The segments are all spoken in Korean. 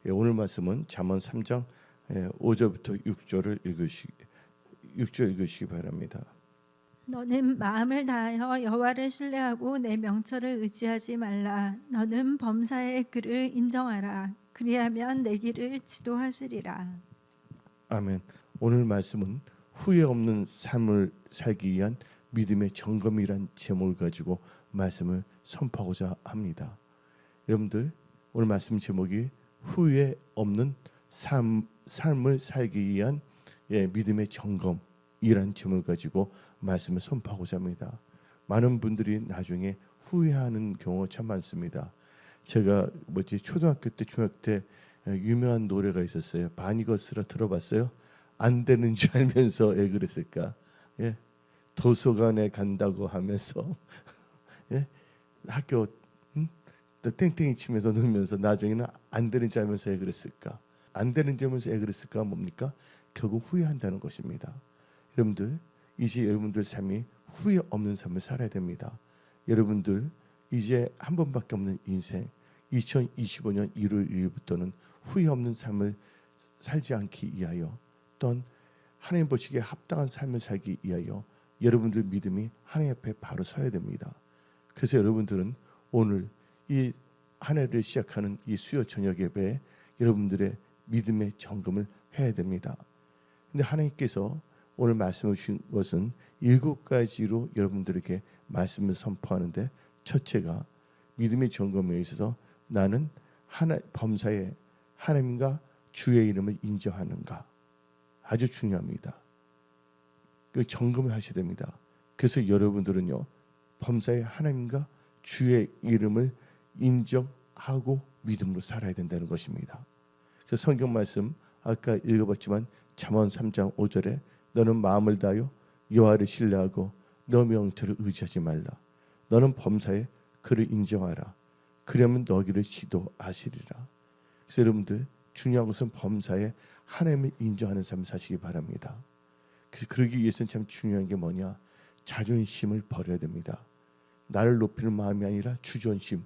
오늘 말씀은 잠언 3장 5절부터 6절 읽으시기 바랍니다. 너는 마음을 다하여 여호와를 신뢰하고 내 명철을 의지하지 말라. 너는 범사의 그를 인정하라. 그리하면 내 길을 지도하시리라. 아멘. 오늘 말씀은 후회 없는 삶을 살기 위한 믿음의 점검이란 제목을 가지고 말씀을 선포하고자 합니다. 여러분들, 오늘 말씀 제목이 후회 없는 삶을 살기 위한 믿음의 점검이란 제목을 가지고 말씀을 선포하고자 합니다. 많은 분들이 나중에 후회하는 경우가 참 많습니다. 제가 초등학교 때, 중학교 때 유명한 노래가 있었어요. 바니거스라 들어봤어요? 안 되는 줄 알면서 왜 그랬을까? 도서관에 간다고 하면서 학교 땡땡이 치면서 놀면서 나중에는 안 되는 줄 알면서 왜 그랬을까? 안 되는 줄 알면서 왜 그랬을까? 뭡니까? 결국 후회한다는 것입니다. 여러분들, 이제 여러분들 삶이 후회 없는 삶을 살아야 됩니다. 여러분들 이제 한 번밖에 없는 인생, 2025년 1월 1일부터는 후회 없는 삶을 살지 않기 위하여, 또한 하나님 보시기에 합당한 삶을 살기 위하여 여러분들 믿음이 하나님 앞에 바로 서야 됩니다. 그래서 여러분들은 오늘 이 한 해를 시작하는 이 수요 저녁 예배에 여러분들의 믿음의 점검을 해야 됩니다. 근데 하나님께서 오늘 말씀을 주신 것은 7가지로 여러분들에게 말씀을 선포하는데, 첫째가 믿음의 점검에 있어서 나는 범사에 하나님과 주의 이름을 인정하는가, 아주 중요합니다. 그 점검을 하셔야 됩니다. 그래서 여러분들은요, 범사에 하나님과 주의 이름을 인정하고 믿음으로 살아야 된다는 것입니다. 그래서 성경 말씀 아까 읽어봤지만 잠언 3장 5절에 너는 마음을 다하여 여호와를 신뢰하고 너 명철을 의지하지 말라. 너는 범사에 그를 인정하라. 그러면 너희를 지도하시리라. 그래서 여러분들 중요한 것은 범사에 하나님을 인정하는 삶을 사시기 바랍니다. 그래서 그러기 위해서는 참 중요한 게 뭐냐? 자존심을 버려야 됩니다. 나를 높이는 마음이 아니라 주존심,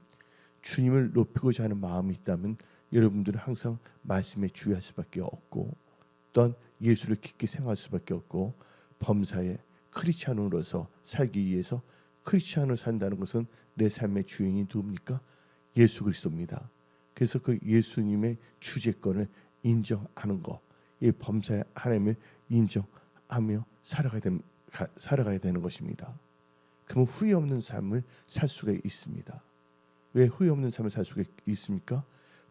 주님을 높이고자 하는 마음이 있다면 여러분들은 항상 말씀에 주의할 수밖에 없고, 또한 예수를 깊게 생각할 수밖에 없고, 범사에 크리스찬으로서 살기 위해서, 크리스찬으로 산다는 것은 내 삶의 주인이 누굽니까? 예수 그리스도입니다. 그래서 그 예수님의 주재권을 인정하는 것, 이 범사에 하나님을 인정하며 살아가야 되는 것입니다. 그러면 후회 없는 삶을 살 수가 있습니다. 왜 후회 없는 삶을 살 수가 있습니까?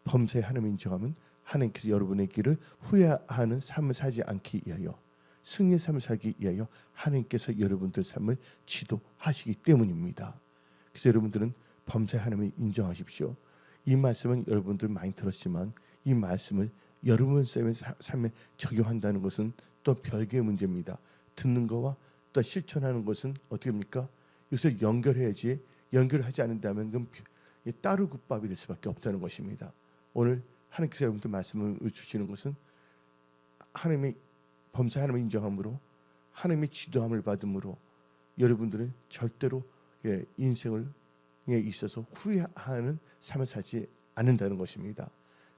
범사에 하나님을 인정하면 하나님께서 여러분의 길을 후회하는 삶을 살지 않기 위하여, 승리의 삶을 살기 위하여 하나님께서 여러분들 삶을 지도하시기 때문입니다. 그래서 여러분들은 범사에 하나님을 인정하십시오. 이 말씀은 여러분들 많이 들었지만 이 말씀을 여러분 삶에 적용한다는 것은 또 별개의 문제입니다. 듣는 거와 또 실천하는 것은 어떻게 합니까? 이것을 연결해야지, 연결하지 않는다면 그럼 따르국밥이 될 수밖에 없다는 것입니다. 오늘 하나님께서 여러분들 말씀을 주시는 것은 하나님의 범사에 하나님을 인정함으로, 하나님의 지도함을 받음으로 여러분들은 절대로 인생에 있어서 후회하는 삶을 살지 않는다는 것입니다.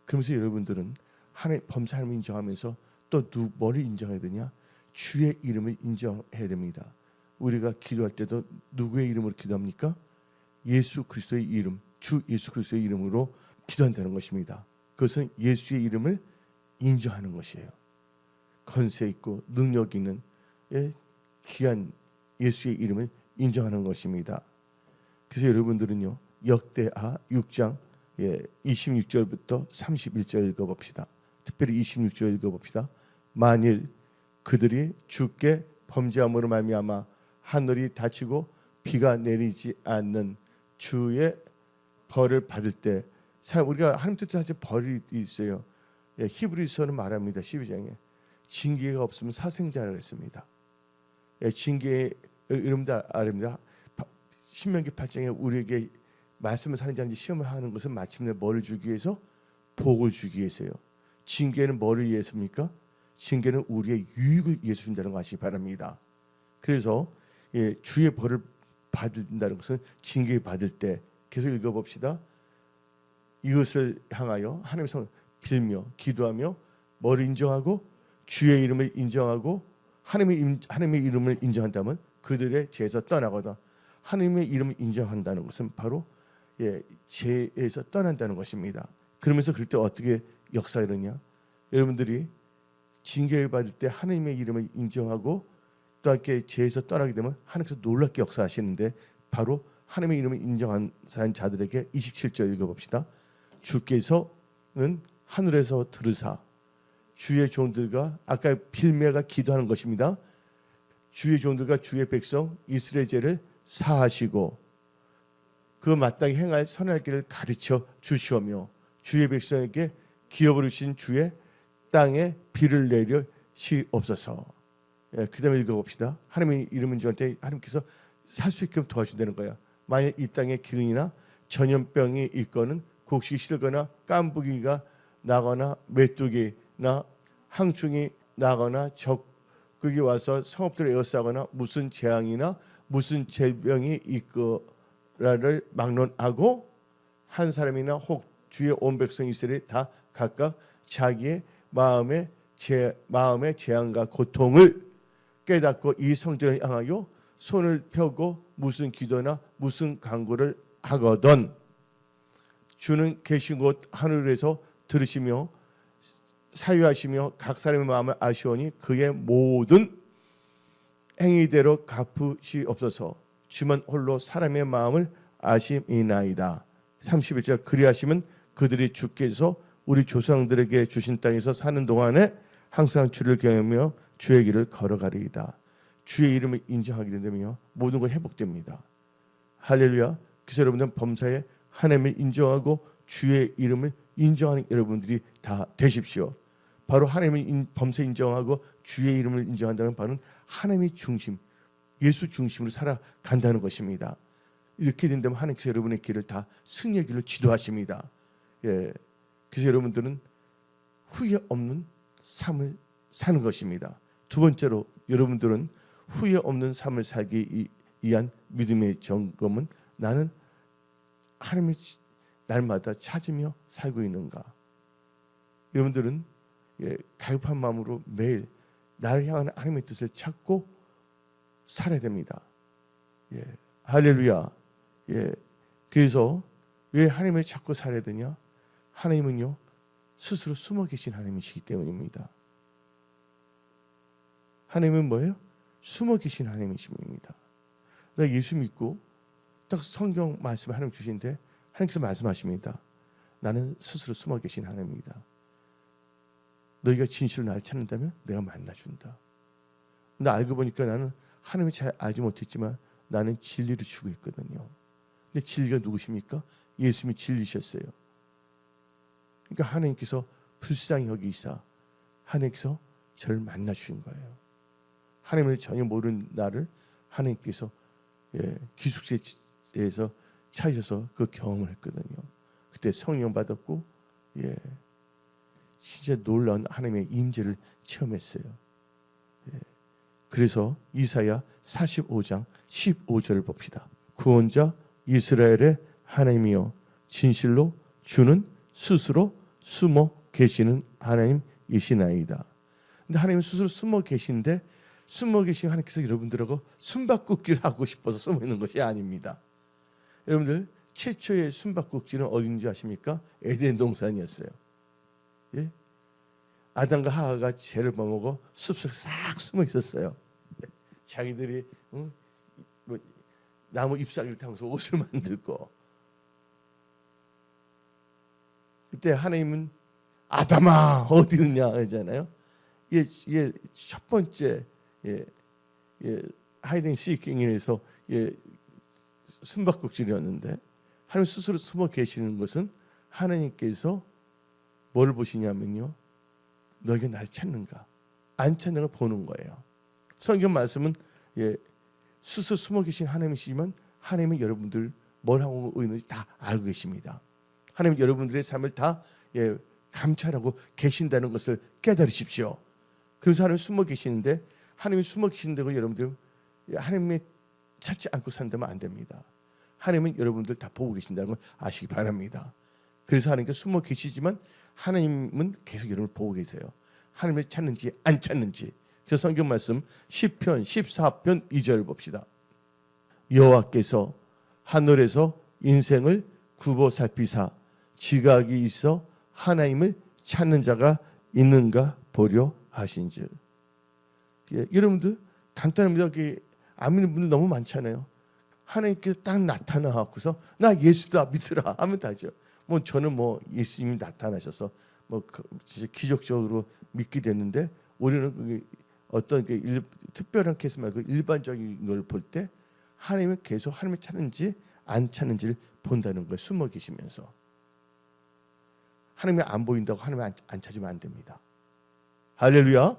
그러면서 여러분들은 범사 하나님을 인정하면서 또 뭐를 인정해야 되냐? 주의 이름을 인정해야 됩니다. 우리가 기도할 때도 누구의 이름으로 기도합니까? 예수 그리스도의 이름, 주 예수 그리스도의 이름으로 기도한다는 것입니다. 그것은 예수의 이름을 인정하는 것이에요. 권세 있고 능력 있는 귀한 예수의 이름을 인정하는 것입니다. 그래서 여러분들은요, 역대하 6장 26절부터 31절 읽어봅시다. 특별히 26절 읽어봅시다. 만일 그들이 주께 범죄함으로 말미암아 하늘이 닫히고 비가 내리지 않는 주의 벌을 받을 때, 우리가 하나님 뜻대로 하지 벌이 있어요. 히브리서는 말합니다. 12장에 징계가 없으면 사생자라 했습니다. 징계의 이름도 아닙니다. 신명기 8장에 우리에게 말씀을 사는지 아닌지 시험을 하는 것은 마침내 뭐를 주기 위해서? 복을 주기 위해서요. 징계는 뭐를 위해서입니까? 징계는 우리의 유익을 위해서 준다는 거 아시기 바랍니다. 그래서 주의 벌을 받는다는 것은 징계 받을 때, 계속 읽어봅시다. 이것을 향하여 하나님의 성 빌며 기도하며 뭘 인정하고 주의 이름을 인정하고 하나님의 이름을 인정한다면 그들의 죄에서 떠나거든. 하나님의 이름을 인정한다는 것은 바로 죄에서 떠난다는 것입니다. 그러면서 그럴 때 어떻게 역사 이러냐? 여러분들이 징계를 받을 때 하나님의 이름을 인정하고 또 이렇게 죄에서 떠나게 되면 하나님께서 놀랍게 역사하시는데 바로 하나님의 이름을 인정한 자들에게 27절 읽어봅시다. 주께서는 하늘에서 들으사 주의 종들과 아까 빌메가 기도하는 것입니다. 주의 종들과 주의 백성 이스라엘 죄를 사하시고 그 마땅히 행할 선할 길을 가르쳐 주시오며 주의 백성에게 기업을 주신 주의 땅에 비를 내려 시옵소서. 그 다음에 읽어봅시다. 하나님의 이름은 저한테 하나님께서 살 수 있게 도와준다는 거야. 만약 이 땅에 기근이나 전염병이 있거는 곡식이 싫거나 깐부기가 나거나 메뚜기나 항충이 나거나 적국이 와서 성읍들을 에워싸거나 무슨 재앙이나 무슨 질병이 있거라를 막론하고 한 사람이나 혹 주의 온 백성 이스라엘이 다 각각 자기의 마음의 재앙과 고통을 깨닫고 이 성전을 향하여 손을 펴고 무슨 기도나 무슨 간구를 하거든 주는 계신 곳 하늘에서 들으시며 사유하시며 각 사람의 마음을 아시오니 그의 모든 행위대로 갚으시옵소서. 주만 홀로 사람의 마음을 아심이나이다. 31절 그리하시면 그들이 주께서 우리 조상들에게 주신 땅에서 사는 동안에 항상 주를 경외하며 주의 길을 걸어가리이다. 주의 이름을 인정하게 된다면요 모든 것 회복됩니다. 할렐루야. 그래서 여러분들은 범사에 하나님을 인정하고 주의 이름을 인정하는 여러분들이 다 되십시오. 바로 하나님을 범사에 인정하고 주의 이름을 인정한다는 바는 하나님의 중심, 예수 중심으로 살아간다는 것입니다. 이렇게 된다면 하나님께서 여러분의 길을 다 승리의 길로 지도하십니다. 그래서 여러분들은 후회 없는 삶을 사는 것입니다. 두 번째로 여러분들은 후회 없는 삶을 살기 위한 믿음의 점검은 나는 하나님을 날마다 찾으며 살고 있는가. 여러분들은 가급한 마음으로 매일 나를 향한 하나님의 뜻을 찾고 살아야 됩니다. 할렐루야. 그래서 왜 하나님을 찾고 살아야 되냐? 하나님은요 스스로 숨어 계신 하나님이시기 때문입니다. 하나님은 뭐예요? 숨어 계신 하나님이십니다. 나 예수 믿고 딱 성경 말씀 하나님 주시는데 하나님께서 말씀하십니다. 나는 스스로 숨어 계신 하나님입니다. 너희가 진실로 나를 찾는다면 내가 만나준다. 나 알고 보니까 나는 하나님을 잘 알지 못했지만 나는 진리를 주고 있거든요. 근데 진리가 누구십니까? 예수님이 진리셨어요. 그러니까 하나님께서 불쌍히 여기사 하나님께서 저를 만나주신 거예요. 하나님을 전혀 모르는 나를 하나님께서 기숙사에서 찾으셔서 그 경험을 했거든요. 그때 성령 받았고 진짜 놀라운 하나님의 임재를 체험했어요. 그래서 이사야 45장 15절을 봅시다. 구원자 이스라엘의 하나님이여 진실로 주는 스스로 숨어 계시는 하나님이시나이다. 근데 하나님은 스스로 숨어 계신데 숨어 계신 하나님께서 여러분들하고 숨바꼭질을 하고 싶어서 숨어 있는 것이 아닙니다. 여러분들 최초의 숨바꼭질은 어딘지 아십니까? 에덴 동산이었어요. 아담과 하와가 죄를 범하고 숲속에 싹 숨어 있었어요. 자기들이 나무 잎사귀를 타면서 옷을 만들고 그때 하나님은 아담아 어디 있느냐 하잖아요. 이게 첫 번째 하이딩 시킹에서 숨바꼭질이었는데 하나님 스스로 숨어 계시는 것은 하나님께서 뭘 보시냐면요. 너희가 날 찾는가 안 찾는 걸 보는 거예요. 성경 말씀은 스스로 숨어 계신 하나님이시지만 하나님은 여러분들 뭘 하고 있는지 다 알고 계십니다. 하나님은 여러분들의 삶을 다 감찰하고 계신다는 것을 깨달으십시오. 그래서 하나님 숨어 계시는데 하나님이 숨어 계신다고 여러분들 하나님의 찾지 않고 산다면 안 됩니다. 하나님은 여러분들 다 보고 계신다는 걸 아시기 바랍니다. 그래서 하나님께 숨어 계시지만 하나님은 계속 여러분을 보고 계세요. 하나님을 찾는지 안 찾는지. 그래서 성경 말씀 시편 14편 2절 봅시다. 여호와께서 하늘에서 인생을 굽어 살피사 지각이 있어 하나님을 찾는 자가 있는가 보려 하신즉. 예, 여러분들 간단합니다. 안 믿는 분들 너무 많잖아요. 하나님께서 딱 나타나갖고서 나 예수다 믿으라 하면 다죠. 뭐 저는 뭐 예수님이 나타나셔서 뭐 진짜 기적적으로 믿게 됐는데 우리는 어떤 특별한 케이스 말고 일반적인 걸 볼 때 하나님을 계속 하나님을 찾는지 안 찾는지를 본다는 거예요. 숨어 계시면서 하나님이 안 보인다고 하나님을 안 찾으면 안 됩니다. 할렐루야.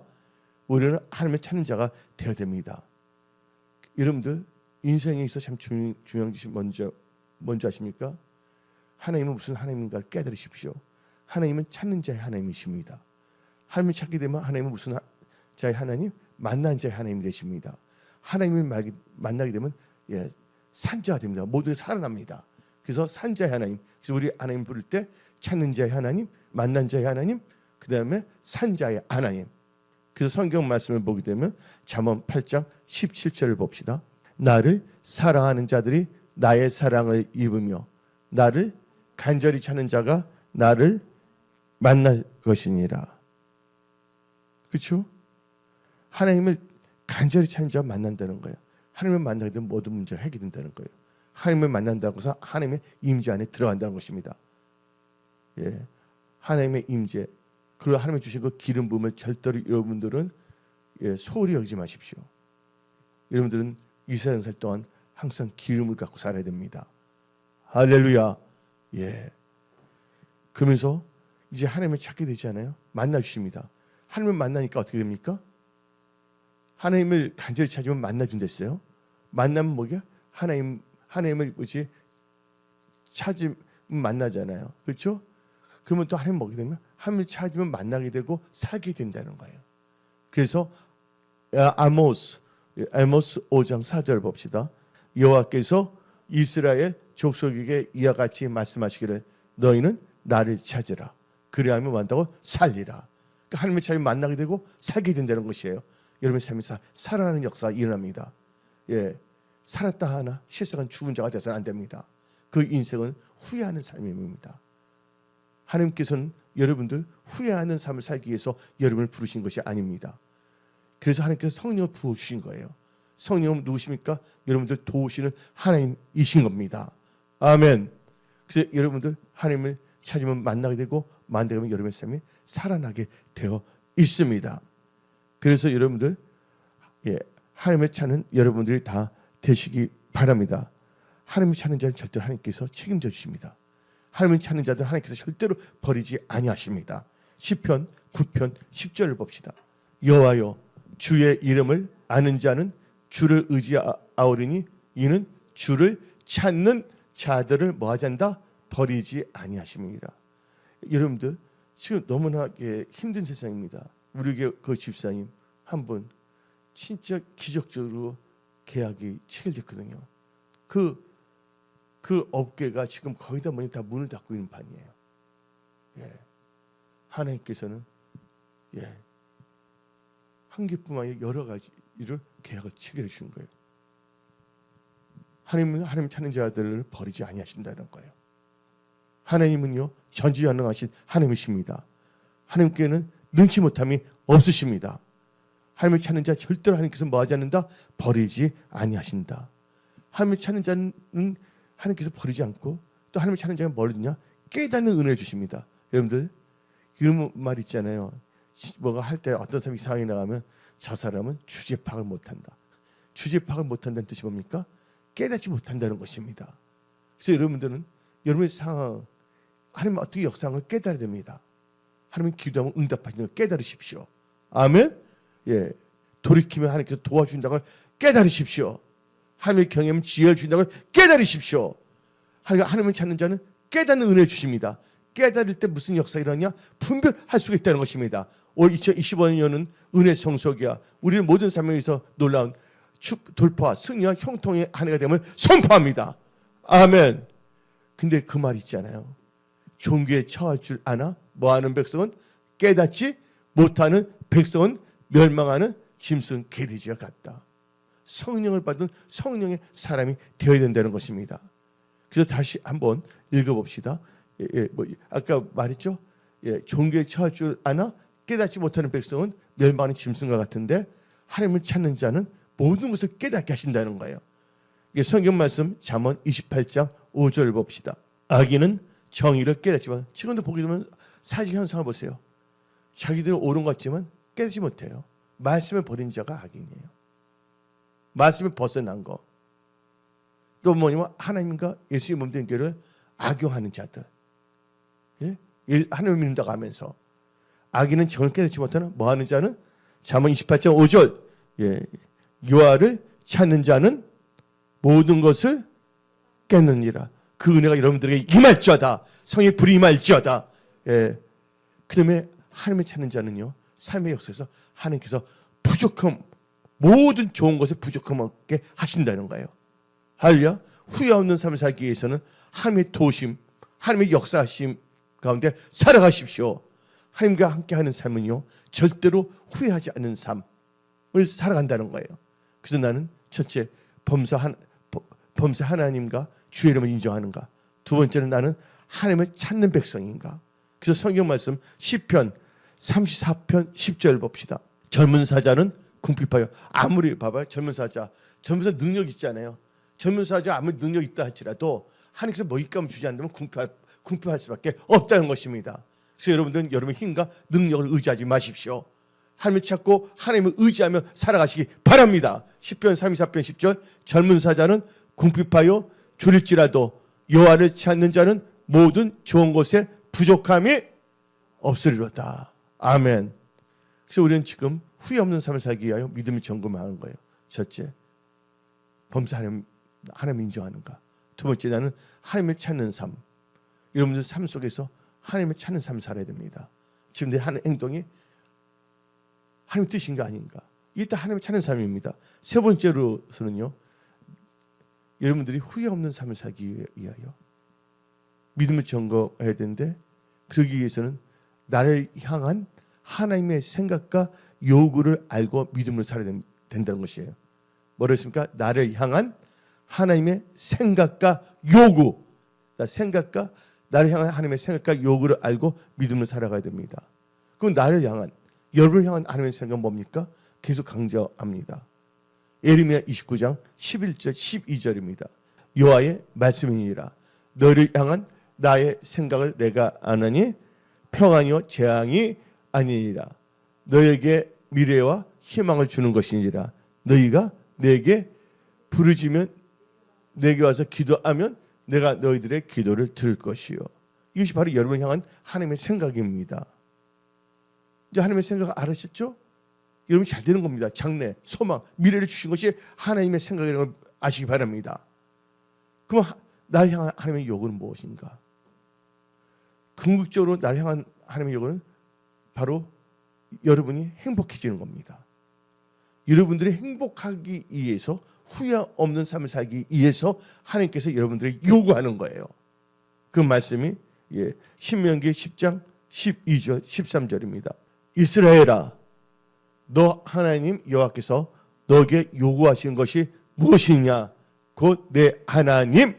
우리는 하나님을 찾는 자가 되어야 됩니다. 여러분들 인생에 있어 참 중요한 것이 뭔지 아십니까? 하나님은 무슨 하나님인가를 깨달으십시오. 하나님은 찾는 자의 하나님이십니다. 하나님을 찾게 되면 하나님은 무슨 자의 하나님? 만난 자의 하나님이 되십니다. 하나님을 만나게 되면 산자가 됩니다. 모두 살아납니다. 그래서 산자의 하나님. 그래서 우리 하나님 부를 때 찾는 자의 하나님, 만난 자의 하나님, 그 다음에 산자의 하나님. 그래서 성경 말씀을 보게 되면 잠언 8장 17절을 봅시다. 나를 사랑하는 자들이 나의 사랑을 입으며 나를 간절히 찾는 자가 나를 만날 것이니라. 그렇죠? 하나님을 간절히 찾는 자가 만난다는 거예요. 하나님을 만나게 되면 모든 문제가 해결된다는 거예요. 하나님을 만난다고 해서 하나님의 임재 안에 들어간다는 것입니다. 예, 하나님의 임재, 그리고 하나님이 주신 그 기름 부음을 절대로 여러분들은 소홀히 여기지 마십시오. 여러분들은 이 세상 살 동안 항상 기름을 갖고 살아야 됩니다. 할렐루야. 예. 그러면서 이제 하나님을 찾게 되잖아요. 만나 주십니다. 하나님을 만나니까 어떻게 됩니까? 하나님을 간절히 찾으면 만나 준댔어요. 만나면 뭐게? 하나님을 뭐지? 찾으면 만나잖아요. 그렇죠? 그러면 또 하나님 뭐게 되면 하나님을 찾으면 만나게 되고 살게 된다는 거예요. 그래서 아모스 5장 4절 봅시다. 여호와께서 이스라엘 족속에게 이와 같이 말씀하시기를 너희는 나를 찾으라. 그리하면 만다고 살리라. 그러니까 하나님을 찾으면 만나게 되고 살게 된다는 것이에요. 여러분의 삶에서 살아나는 역사가 일어납니다. 예, 살았다 하나 실상은 죽은 자가 되어서는 안 됩니다. 그 인생은 후회하는 삶입니다. 하나님께서는 여러분들 후회하는 삶을 살기 위해서 여러분을 부르신 것이 아닙니다. 그래서 하나님께서 성령을 부어주신 거예요. 성령은 누구십니까? 여러분들 도우시는 하나님이신 겁니다. 아멘. 그래서 여러분들 하나님을 찾으면 만나게 되고 만나게 되면 여러분의 삶이 살아나게 되어 있습니다. 그래서 여러분들 하나님을 찾는 여러분들이 다 되시기 바랍니다. 하나님을 찾는 자는 절대로 하나님께서 책임져 주십니다. 하나님을 찾는 자들 하나님께서 절대로 버리지 아니하십니다. 시편 9편 10절을 봅시다. 여호와여 주의 이름을 아는 자는 주를 의지하오리니 이는 주를 찾는 자들을 뭐하지 않다? 버리지 아니하십니다. 여러분들 지금 너무나 힘든 세상입니다. 우리 그 집사님 한 분 진짜 기적적으로 계약이 체결됐거든요. 그 업계가 지금 거의 다 문을 닫고 있는 판이에요. 예. 하나님께서는 한 개뿐만 아니라 여러 가지를 계약을 체결해 주신 거예요. 하나님은 하나님 찾는 자들을 버리지 아니하신다는 거예요. 하나님은요 전지전능하신 하나님이십니다. 하나님께는 능치 못함이 없으십니다. 하나님을 찾는 자 절대로 하나님께서 뭐하지 않는다? 버리지 아니하신다. 하나님을 찾는 자는 하나님께서 버리지 않고 또 하나님을 찾는 자가 뭘 주냐? 깨닫는 은혜를 주십니다. 여러분들 그 말 있잖아요. 뭐가 할 때 어떤 사람이 이상하게 나가면 저 사람은 주제 파악을 못한다. 주제 파악을 못한다는 뜻이 뭡니까? 깨닫지 못한다는 것입니다. 그래서 여러분들은 여러분의 상황 하나님 어떻게 역사를 깨달아야 됩니다. 하나님 기도하면 응답하시는 걸 깨달으십시오. 아멘. 예, 돌이키면 하나님께서 도와준다는 걸 깨달으십시오. 하나님의 경외하면 지혜를 주신다는 걸 깨달으십시오. 하나님을 찾는 자는 깨닫는 은혜를 주십니다. 깨달을 때 무슨 역사가 일어나냐? 분별할 수가 있다는 것입니다. 올 2025년은 은혜 성소기야. 우리는 모든 삶에서 놀라운 돌파, 승리와 형통의 한 해가 되면 선포합니다. 아멘. 근데 그 말 있잖아요. 종교에 처할 줄 아나 뭐하는 백성은 깨닫지 못하는 백성은 멸망하는 짐승 개돼지와 같다. 성령을 받은 성령의 사람이 되어야 된다는 것입니다. 그래서 다시 한번 읽어봅시다. 아까 말했죠. 종교에 처할 줄 아나 깨닫지 못하는 백성은 멸망하는 짐승과 같은데 하나님을 찾는 자는 모든 것을 깨닫게 하신다는 거예요. 성경 말씀 잠언 28장 5절 봅시다. 악인은 정의를 깨닫지만, 지금도 보게 되면 사직 현상을 보세요. 자기들은 옳은 것 같지만 깨닫지 못해요. 말씀을 버린 자가 악인이에요. 말씀을 벗어난 거. 또 뭐냐면 하나님과 예수의 몸된 교회를 악용하는 자들. 하나님을 믿는다고 하면서 악인은 정을 깨닫지 못하는 뭐하는 자는 잠언 28장 5절 여호와를 찾는 자는 모든 것을 깨느니라. 그 은혜가 여러분들에게 임할지어다. 성의 불이 임할지어다. 그다음에 하나님을 찾는 자는요, 삶의 역사에서 하나님께서 부족함, 모든 좋은 것을 부족함 없게 하신다는 거예요. 할렐루야. 후회 없는 삶을 살기 위해서는 하나님의 도심, 하나님의 역사하심 가운데 살아가십시오. 하나님과 함께하는 삶은요, 절대로 후회하지 않는 삶을 살아간다는 거예요. 그래서 나는 첫째, 범사 하나님과 주의 이름을 인정하는가. 두 번째는 나는 하나님을 찾는 백성인가. 그래서 성경 말씀 시편 34편 10절 봅시다. 젊은 사자는 궁핍하여, 아무리 봐봐요. 젊은 사자 능력 있잖아요. 젊은 사자 아무리 능력 있다 할지라도 하나님께서 먹잇감을 주지 않으면 궁핍할 수밖에 없다는 것입니다. 그래서 여러분들은 여러분의 힘과 능력을 의지하지 마십시오. 하나님을 찾고 하나님을 의지하며 살아가시기 바랍니다. 시편 34편 10절 젊은 사자는 궁핍하여 줄일지라도 여호와를 찾는 자는 모든 좋은 것에 부족함이 없으리로다. 아멘. 그래서 우리는 지금 후회 없는 삶을 살기 위하여 믿음을 점검하는 거예요. 첫째, 범사 하나님 인정하는가. 두 번째, 나는 하나님을 찾는 삶. 여러분들 삶 속에서 하나님을 찾는 삶을 살아야 됩니다. 지금 내 하는 행동이 하나님 뜻인가 아닌가. 이게 하나님을 찾는 삶입니다. 세 번째로서는요, 여러분들이 후회 없는 삶을 살기 위하여 믿음을 점검해야 되는데, 그러기 위해서는 나를 향한 하나님의 생각과 요구를 알고 믿음으로 살아야 된다는 것이에요. 뭐라 했습니까? 나를 향한 하나님의 생각과 요구. 나를 향한 하나님의 생각과 요구를 알고 믿음으로 살아가야 됩니다. 그럼 나를 향한, 여러분을 향한 하나님의 생각은 뭡니까? 계속 강조합니다. 예레미야 29장 11절 12절입니다. 여호와의 말씀이니라. 너를 향한 나의 생각을 내가 아나니 평안이요 재앙이 아니니라. 너에게 미래와 희망을 주는 것이니라. 너희가 내게 부르짖으면, 내게 와서 기도하면 내가 너희들의 기도를 들을 것이요. 이것이 바로 여러분을 향한 하나님의 생각입니다. 이제 하나님의 생각을 알으셨죠? 여러분 잘 되는 겁니다. 장래, 소망, 미래를 주신 것이 하나님의 생각이라는 걸 아시기 바랍니다. 그럼 나를 향한 하나님의 요구는 무엇인가? 궁극적으로 나를 향한 하나님의 요구는 바로 여러분이 행복해지는 겁니다. 여러분들이 행복하기 위해서, 후회 없는 삶을 살기 위해서 하나님께서 여러분들이 요구하는 거예요. 그 말씀이 신명기 10장 12절 13절입니다. 이스라엘아, 너 하나님 여호와께서 너에게 요구하시는 것이 무엇이냐? 곧 내 하나님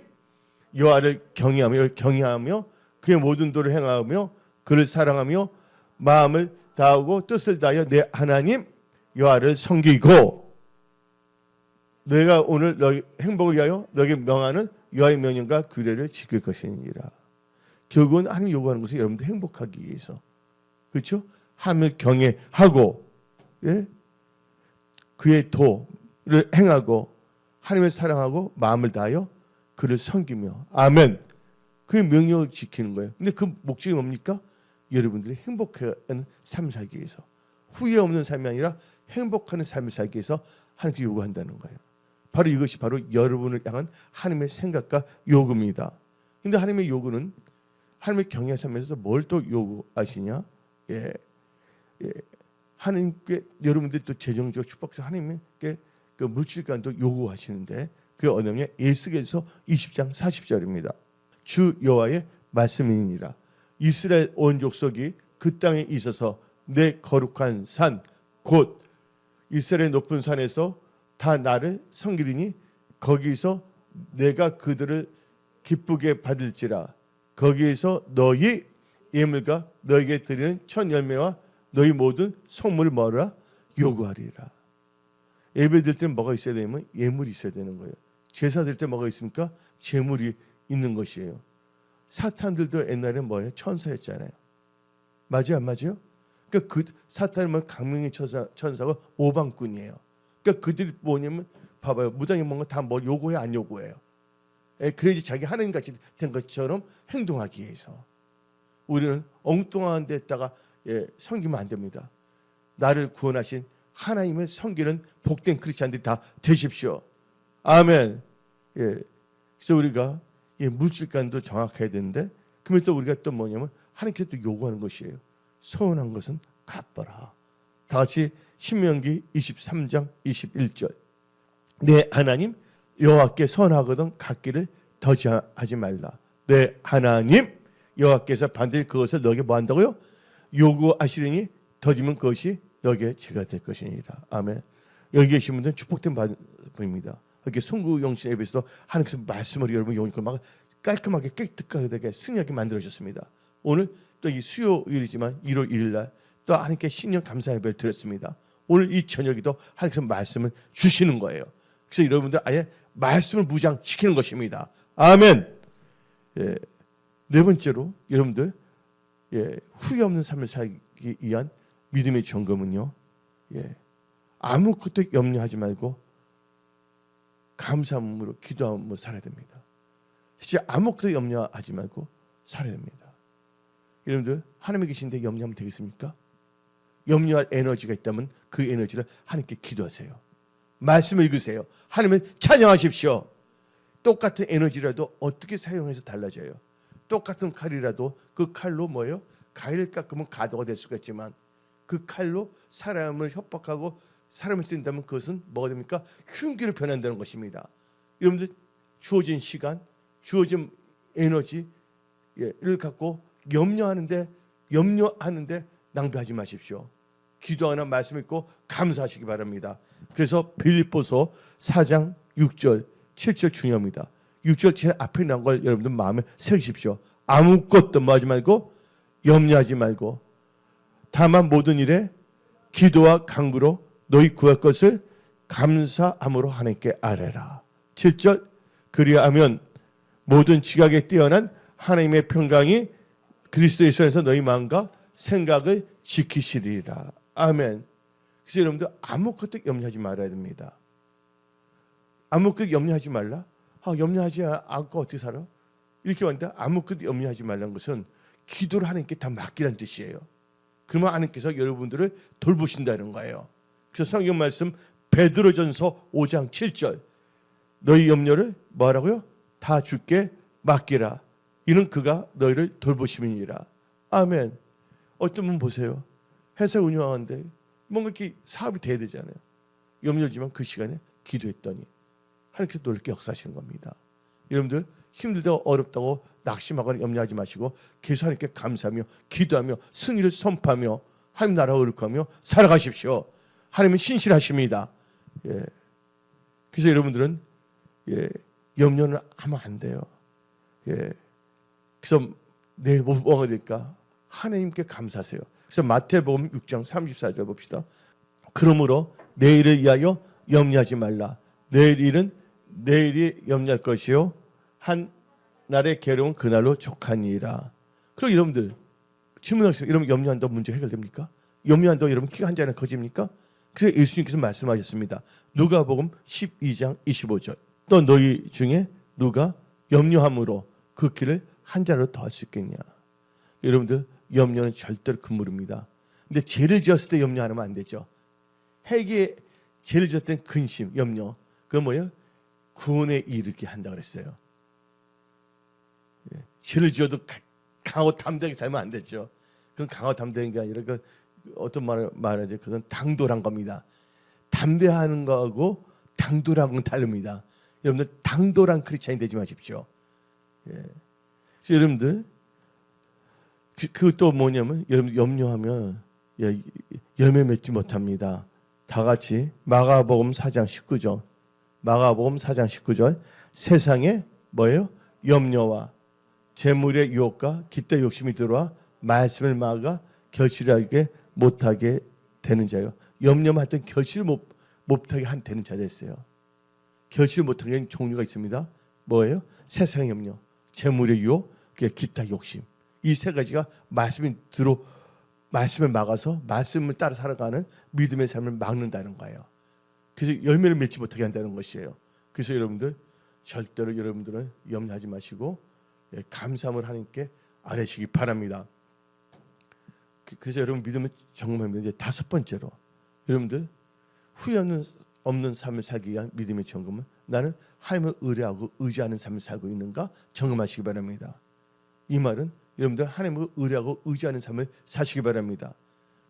여호와를 경외하며 그의 모든 도를 행하며 그를 사랑하며 마음을 다하고 뜻을 다하여 내 하나님 여호와를 섬기고, 내가 오늘 너희 행복을 위하여 너에게 명하는 여호와의 명령과 규례를 지킬 것이니라. 결국은 하나님 요구하는 것은 여러분들 행복하기 위해서, 그렇죠? 하나님을 경외하고, 그의 도를 행하고 하나님을 사랑하고 마음을 다하여 그를 섬기며, 아멘. 그의 명령을 지키는 거예요. 근데 그 목적이 뭡니까? 여러분들이 행복한 삶을 살기 위해서, 후회 없는 삶이 아니라 행복한 삶을 살기 위해서 하나님께 요구한다는 거예요. 바로 이것이 바로 여러분을 향한 하나님의 생각과 요구입니다. 근데 하나님의 요구는, 하나님의 경외하시면서 뭘 또 요구하시냐? 하나님께 여러분들이 또 재정적으로 축복해서 하나님께 그 물질관도 요구하시는데, 그게 어디냐? 에스겔서 20장 40절입니다. 주 여호와의 말씀이니라. 이스라엘 온 족속이 그 땅에 있어서 내 거룩한 산 곧 이스라엘 높은 산에서 다 나를 섬기리니 거기서 내가 그들을 기쁘게 받을지라. 거기에서 너희 예물과 너에게 드리는 첫 열매와 너희 모든 성물을 뭐라 요구하리라. 예배 드릴 때는 뭐가 있어야 되냐면 예물이 있어야 되는 거예요. 제사 드릴 때 뭐가 있습니까? 제물이 있는 것이에요. 사탄들도 옛날에 뭐예요? 천사였잖아요. 맞아요, 안 맞아요? 그러니까 그 사탄은 강명의 천사가 오방꾼이에요. 그러니까 그들이 뭐냐면 봐봐요. 무당이 뭔가 다 뭐 요구해 안 요구해요. 그래야지 자기 하나님 같이 된 것처럼 행동하기 위해서. 우리는 엉뚱한 데다가 섬기면 안 됩니다. 나를 구원하신 하나님을 섬기는 복된 크리스찬들이 다 되십시오. 아멘. 그래서 우리가 물질관도 정확해야 되는데, 그러면 또 우리가 또 뭐냐면 하나님께서 또 요구하는 것이에요. 서운한 것은 갚아라. 다 같이 신명기 23장 21절. 내 하나님 여호와께 선하거든 갚기를 더디하지 말라. 내 하나님 여호와께서 반드시 그것을 너에게 뭐 한다고요? 요구하시리니 더디면 그것이 너에게 죄가 될 것이니라. 아멘. 여기 계신 분들은 축복된 분입니다. 이렇게 송구영신 예배에서도 하나님께서 말씀을 여러분 영혼을 막 깔끔하게 깨끗하게 승리하게 만들어주셨습니다. 오늘 또 이 수요일이지만 1월 1일 날 또 하나님께 신년 감사 예배를 드렸습니다. 오늘 이 저녁에도 하나님께서 말씀을 주시는 거예요. 그래서 여러분들 아예 말씀을 무장시키는 것입니다. 아멘. 네 번째로 여러분들 후회 없는 삶을 살기 위한 믿음의 점검은요. 아무것도 염려하지 말고 감사함으로 기도함으로 살아야 됩니다. 진짜 아무것도 염려하지 말고 살아야 됩니다. 여러분들 하나님이 계신데 염려하면 되겠습니까? 염려할 에너지가 있다면 그 에너지를 하나님께 기도하세요. 말씀을 읽으세요. 하나님을 찬양하십시오. 똑같은 에너지라도 어떻게 사용해서 달라져요. 똑같은 칼이라도 그 칼로 뭐예요? 가위를 깎으면 가도가 될 수가 있지만 그 칼로 사람을 협박하고 사람을 쓰린다면 그것은 뭐가 됩니까? 흉기로 변한다는 것입니다. 여러분들 주어진 시간, 주어진 에너지를 갖고 염려하는데 낭비하지 마십시오. 기도하나 말씀 읽고 감사하시기 바랍니다. 그래서 빌립보서 4장 6절 7절 중요합니다. 6절 제일 앞에 나온 걸 여러분들 마음에 새기십시오. 아무것도 뭐 하지 말고 염려하지 말고 다만 모든 일에 기도와 간구로 너희 구할 것을 감사함으로 하나님께 아뢰라. 7절 그리하면 모든 지각에 뛰어난 하나님의 평강이 그리스도 예수에서 너희 마음과 생각을 지키시리라. 아멘. 그래서 여러분들 아무것도 염려하지 말아야 됩니다. 아무것도 염려하지 말라. 염려하지 않고 어떻게 살아? 이렇게 왔는데 아무것도 염려하지 말라는 것은 기도를 하나님께 다 맡기라는 뜻이에요. 그러면 하나님께서 여러분들을 돌보신다는 거예요. 그래서 성경 말씀 베드로전서 5장 7절 너희 염려를 뭐하라고요? 다 주께 맡기라. 이는 그가 너희를 돌보심이니라. 아멘. 어떤 분 보세요. 회사 운영하는데 뭔가 이렇게 사업이 돼야 되잖아요. 염려지만 그 시간에 기도했더니 하나님께서 놀랍게 역사하시는 겁니다. 여러분들 힘들다고 어렵다고 낙심하거나 염려하지 마시고 계속 하나님께 감사하며 기도하며 승리를 선포하며 하나님 나라를 거룩하며 살아가십시오. 하나님은 신실하십니다. 그래서 여러분들은 염려는 하면 안 돼요. 그래서 내일 뭐가 될까? 하나님께 감사하세요. 그래서 마태복음 6장 34절 봅시다. 그러므로 내일을 위하여 염려하지 말라. 내일 일은 내일이 염려할 것이요 한 날의 괴로운 그날로 족하니라. 그럼 여러분들 질문하겠습니다. 여러분 염려한다고 문제 해결됩니까? 염려한다고 여러분 키가 한 자는 커집니까? 그래서 예수님께서 말씀하셨습니다. 누가복음 12장 25절 또 너희 중에 누가 염려함으로 그 키를 한 자로 더할 수 있겠냐. 여러분들 염려는 절대로 금물입니다. 근데 죄를 지었을 때 염려 안 하면 안 되죠. 회개에 죄를 지었을 때 근심, 염려 그건 뭐예요? 구원에 이르게 한다고 그랬어요. 죄를 지어도 강하고 담대하게 살면 안 되죠. 그건 강하고 담대한 게 아니라 그 어떤 말하지? 그건 당돌한 겁니다. 담대하는 거하고 당돌한 건 다릅니다. 여러분들 당돌한 크리스찬이 되지 마십시오. 그래서 여러분들 그또 뭐냐면 여러분 염려하면 열매 맺지 못합니다. 다 같이 마가복음 4장 19절. 마가복음 4장 19절. 세상에 뭐예요? 염려와 재물의 유혹과 기타 욕심이 들어와 말씀을 막아 결실하게 못하게 되는 자요. 염려만 하여튼 결실 못하게 되는 자가 있어요. 결실 못하게 하는 종류가 있습니다. 뭐예요? 세상의 염려, 재물의 유혹, 기타 욕심. 이 세 가지가 말씀을 막아서 말씀을 따라 살아가는 믿음의 삶을 막는다는 거예요. 그래서 열매를 맺지 못하게 한다는 것이에요. 그래서 여러분들 절대로 여러분들은 염려하지 마시고 감사함을 하나님께 아뢰시기 바랍니다. 그래서 여러분 믿음을 점검합니다. 이제 다섯 번째로 여러분들 후회 없는 삶을 살기 위한 믿음의 점검은 나는 하나님을 의뢰하고 의지하는 삶을 살고 있는가 점검하시기 바랍니다. 이 말은 여러분들 하나님을 의뢰하고 의지하는 삶을 사시기 바랍니다.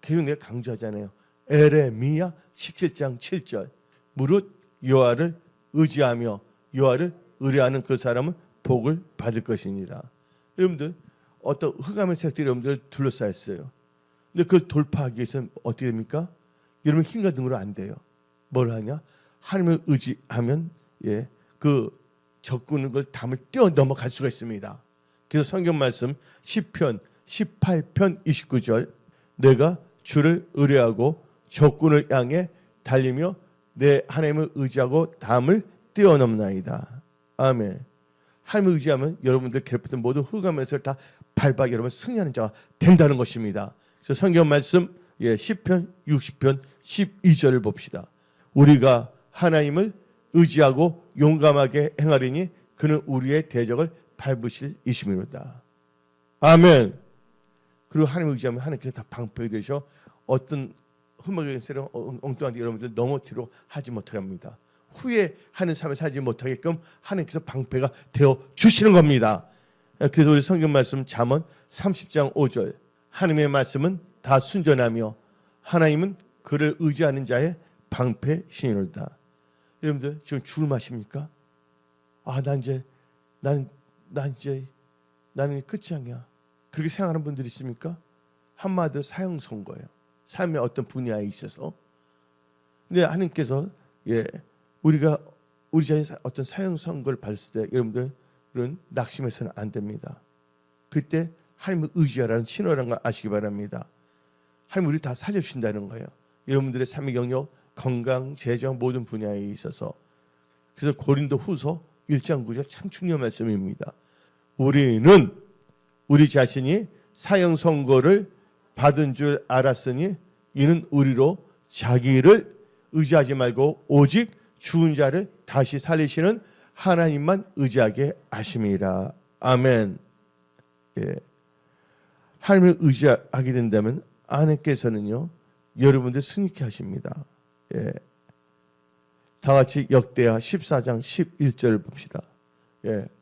계속 내가 강조하잖아요. 에레미야 17장 7절. 무릇 여호와를 의지하며 여호와를 의뢰하는 그 사람은 복을 받을 것입니다. 여러분들 어떤 흑암의 세력들이 여러분들 둘러싸였어요. 근데 그걸 돌파하기 위해서는 어떻게 됩니까? 여러분 힘과 능으로 안 돼요. 뭘 하냐? 하나님을 의지하면 그 적군을 걸 담을 뛰어 넘어갈 수가 있습니다. 그래서 성경 말씀 시편 18편 29절. 내가 주를 의뢰하고 적군을 향해 달리며 내 하나님을 의지하고 담을 뛰어넘나이다. 아멘. 하나님을 의지하면 여러분들 괴롭혔던 모든 흑암에서 다 밟아 여러분 승리하는 자가 된다는 것입니다. 그래서 성경 말씀 시편 60편 12절을 봅시다. 우리가 하나님을 의지하고 용감하게 행하리니 그는 우리의 대적을 밟으실 이심이로다. 아멘. 그리고 하나님을 의지하면 하나님께서 다 방패가 되셔 어떤 흠악의 세력 엉뚱한 여러분들 넘어뜨리려 하지 못하게 합니다. 후회하는 삶을 살지 못하게끔 하나님께서 방패가 되어 주시는 겁니다. 그래서 우리 성경 말씀 잠언 30장 5절. 하나님의 말씀은 다 순전하며 하나님은 그를 의지하는 자의 방패시니로다. 여러분들 지금 죽을 맛입니까? 나는 끝이 아니야. 그렇게 생각하는 분들이 있습니까? 한마디로 사형 선고예요. 삶의 어떤 분야에 있어서. 근데 하나님께서 우리가 우리 자신의 어떤 사형 선고를 받았을 때 여러분들은 낙심해서는 안 됩니다. 그때 하나님을 의지하라는 신호라는 걸 아시기 바랍니다. 하나님 우리 다 살려주신다는 거예요. 여러분들의 삶의 경력, 건강, 재정 모든 분야에 있어서. 그래서 고린도 후서 1장 9절 참 중요한 말씀입니다. 우리는 우리 자신이 사형 선고를 받은 줄 알았으니 이는 우리로 자기를 의지하지 말고 오직 죽은 자를 다시 살리시는 하나님만 의지하게 하심이라. 아멘. 하나님을 의지하게 된다면 하나님께서는요 여러분들 승리케 하십니다. 다 같이 역대하 14장 11절을 봅시다.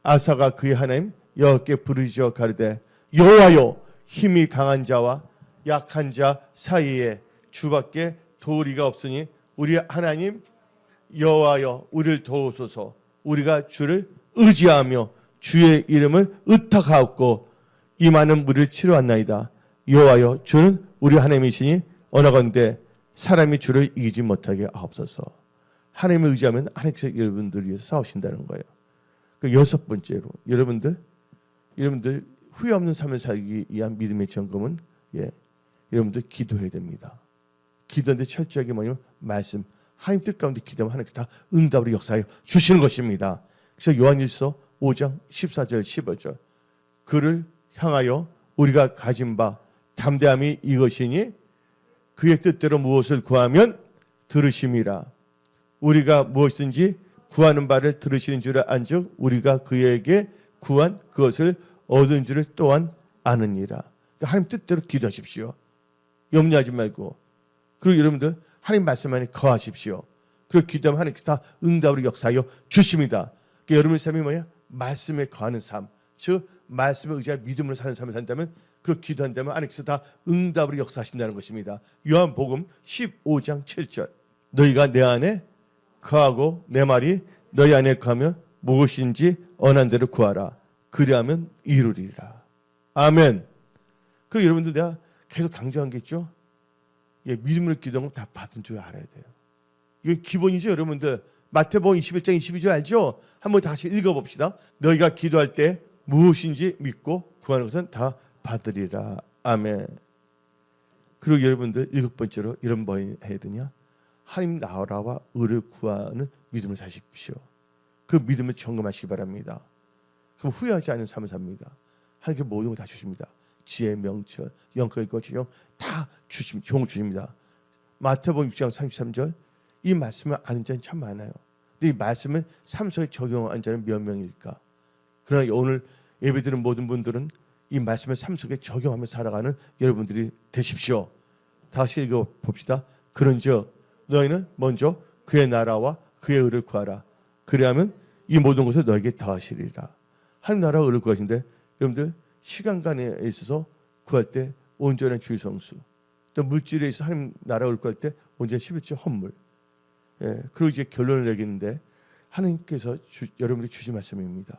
아사가 그의 하나님 여호와께 부르짖어 가르되 여호와여 힘이 강한 자와 약한 자 사이에 주밖에 도리가 없으니 우리 하나님 여호와여 우리를 도우소서. 우리가 주를 의지하며 주의 이름을 의탁하옵고 이 많은 무리를 치루었나이다. 여호와여 주는 우리 하나님이시니 언어건대 사람이 주를 이기지 못하게 하옵소서. 하나님을 의지하면 하나님께서 여러분들을 위해서 싸우신다는 거예요. 그 여섯 번째로 여러분들 후회 없는 삶을 살기 위한 믿음의 점검은 여러분들 기도해야 됩니다. 기도하는데 철저하게 뭐냐면 말씀 하나님 뜻 가운데 기도하면 하나님께서 다 응답으로 역사하여 주시는 것입니다. 그래서 요한일서 5장 14절 15절 그를 향하여 우리가 가진 바 담대함이 이것이니 그의 뜻대로 무엇을 구하면 들으심이라. 우리가 무엇인지 구하는 바를 들으시는 줄 안즉 우리가 그에게 구한 그것을 얻은 줄을 또한 아느니라. 그러니까 하나님 뜻대로 기도하십시오. 염려하지 말고. 그리고 여러분들 하나님 말씀 안에 거하십시오. 그리고 기도하면 하나님께서 다 응답으로 역사하여 주십니다. 그러니까 여러분의 삶이 뭐야? 말씀에 거하는 삶. 즉 말씀을 의지하여 믿음으로 사는 삶을 산다면 그리고 기도한다면 하나님께서 다 응답으로 역사하신다는 것입니다. 요한복음 15장 7절 너희가 내 안에 거하고 내 말이 너희 안에 거하면 무엇인지 원한 대로 구하라. 그리하면 이루리라. 아멘. 그리고 여러분들 내가 계속 강조한 게 있죠. 예, 믿음으로 기도하면 다 받은 줄 알아야 돼요. 이건 기본이죠, 여러분들. 마태복음 21장 22절 알죠? 한번 다시 읽어봅시다. 너희가 기도할 때 무엇인지 믿고 구하는 것은 다 받으리라. 아멘. 그리고 여러분들 7번째로 이런 뭐 해야 되냐? 하나님 나라와 의를 구하는 믿음을 사십시오. 그 믿음을 점검하시기 바랍니다. 그럼 후회하지 않는 삶을 삽니다. 하나님께 모든 걸 다 주십니다. 지혜, 명철, 영적인 지형 다 주십니다. 마태복음 6장 33절 이 말씀을 아는 자는 참 많아요. 근데 이 말씀을 삶 속에 적용한 자는 몇 명일까? 그러나 오늘 예배드리는 모든 분들은 이 말씀을 삶 속에 적용하며 살아가는 여러분들이 되십시오. 다시 읽어봅시다. 그런즉 너희는 먼저 그의 나라와 그의 의를 구하라. 그리하면 이 모든 것을 너에게 더하시리라. 하나님 나라와 의를 구하신데 여러분들 시간간에 있어서 구할 때 온전한 주의 성수, 또 물질에 있어서 하나님 나라와 의를 구할 때 온전한 11조 헌물. 예, 그리고 이제 결론을 내리는데 하나님께서 여러분들이 주신 말씀입니다.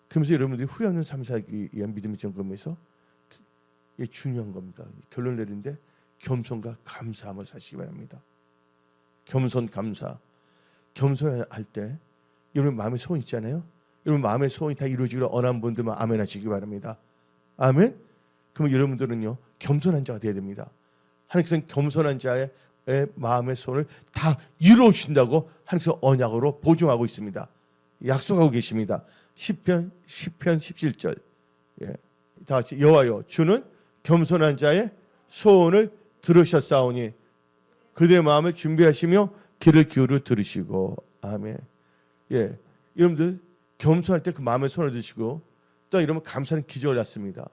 그러면서 여러분들이 후회 없는 삶 살기 위한 믿음의 점검에서 이게 중요한 겁니다. 결론을 내리는데 겸손과 감사함을 사시기 바랍니다. 겸손, 감사. 겸손할 때 여러분 마음에 소원 있잖아요. 여러분 마음의 소원이 다 이루어지기를 원하는 분들만 아멘 하시기 바랍니다. 아멘. 그러면 여러분들은요 겸손한 자가 되어야 됩니다. 하나님께서는 겸손한 자의 마음의 소원을 다 이루어 주신다고 하나님께서 언약으로 보증하고 있습니다. 약속하고 계십니다. 시편 17절. 예. 다 같이 여호와여 주는 겸손한 자의 소원을 들으셨사오니 그들의 마음을 준비하시며 귀를 기울여 들으시고. 아멘. 예. 여러분들 겸손할 때 그 마음의 손을 드시고 또 이러면 감사는 기적을 낳습니다.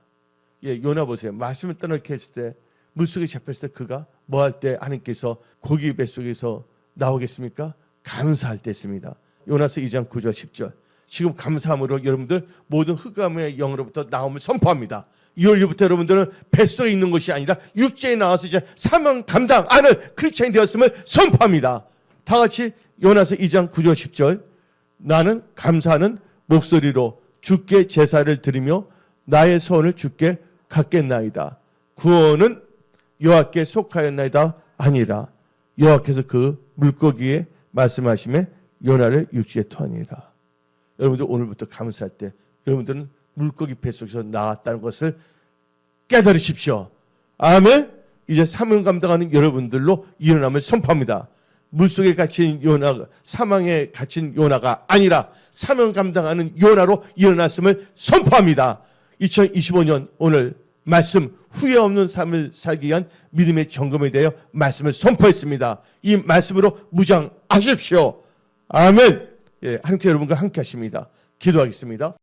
예, 요나 보세요. 말씀을 떠나게 했을 때 물속에 잡혔을 때 그가 뭐 할 때 하나님께서 고기 뱃속에서 나오겠습니까? 감사할 때 했습니다. 요나서 2장 9절 10절. 지금 감사함으로 여러분들 모든 흑암의 영으로부터 나옴을 선포합니다. 2월 1일부터 여러분들은 뱃속에 있는 것이 아니라 육체에 나와서 이제 사명 감당하는 크리스찬이 되었음을 선포합니다. 다 같이 요나서 2장 9절 10절. 나는 감사하는 목소리로 주께 제사를 드리며 나의 소원을 주께 갖겠나이다. 구원은 여호와께 속하였나이다 아니라 여호와께서 그 물고기에 말씀하심에 요나를 육지에 토하니라. 여러분들 오늘부터 감사할 때 여러분들은 물고기 뱃속에서 나왔다는 것을 깨달으십시오. 아멘. 이제 사명 감당하는 여러분들로 일어남을 선포합니다. 물속에 갇힌 요나, 사망에 갇힌 요나가 아니라 사명 감당하는 요나로 일어났음을 선포합니다. 2025년 오늘 말씀 후회 없는 삶을 살기 위한 믿음의 점검에 대하여 말씀을 선포했습니다. 이 말씀으로 무장하십시오. 아멘. 예, 하나님께서 여러분과 함께 하십니다. 기도하겠습니다.